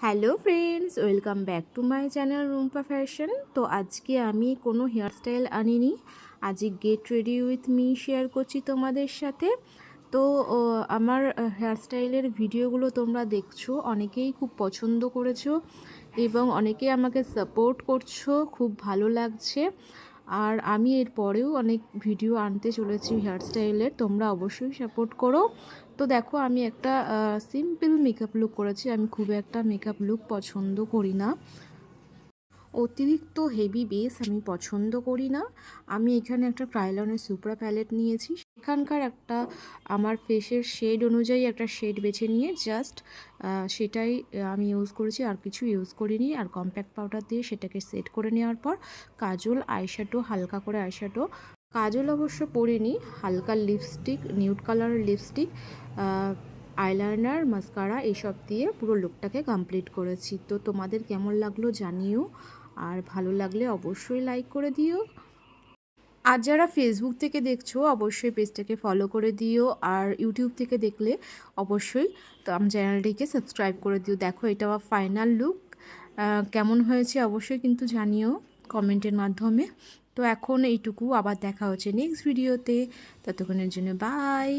Hello friends, welcome back to my channel Rumpa fashion. তো আজকে আমি কোনো হেয়ারস্টাইল আনিনি, আজকে get ready with me share করছি তোমাদের সাথে। তো আমার হেয়ারস্টাইলের ভিডিওগুলো তোমরা দেখছো, অনেকেই খুব পছন্দ করেছো এবং অনেকেই আমাকে সাপোর্ট করছো, খুব ভালো লাগছে। আর আমি এর পরেও অনেক ভিডিও আনতে চলেছি হেয়ারস্টাইলের, তোমরা অবশ্যই সাপোর্ট করো। তো দেখো, আমি একটা সিম্পল মেকআপ লুক করেছি। আমি খুব একটা মেকআপ লুক পছন্দ করি না, অতিরিক্ত হেভি বেস আমি পছন্দ করি না। আমি এখানে একটা ক্রাইলনের সুপ্রা প্যালেট নিয়েছি, সেখানকার একটা আমার ফেসের শেড অনুযায়ী একটা শেড বেছে নিয়ে জাস্ট সেটাই আমি ইউজ করেছি, আর কিছু ইউজ করিনি। আর কম্প্যাক্ট পাউডার দিয়ে সেটাকে সেট করে নেওয়ার পর কাজল, আইশ্যাডো, হালকা করে আইশ্যাডো, কাজল অবশ্য পরিনি, হালকা লিপস্টিক, নিউড কালারের লিপস্টিক, আইলাইনার, মাস্কারা এইসব দিয়ে পুরো লুকটাকে কমপ্লিট করেছি। তো তোমাদের কেমন লাগলো জানিও, আর ভালো লাগলে অবশ্যই লাইক করে দিও। আর যারা ফেসবুক থেকে দেখছো অবশ্যই পেজটাকে ফলো করে দিও, আর ইউটিউব থেকে দেখলে অবশ্যই তো আমার চ্যানেলটিকে সাবস্ক্রাইব করে দিও। দেখো, এটা আমার ফাইনাল লুক, কেমন হয়েছে অবশ্যই কিন্তু জানিও কমেন্টের মাধ্যমে। তো এখন এইটুকু, আবার দেখা হচ্ছে নেক্সট ভিডিওতে, ততক্ষণের জন্য বাই।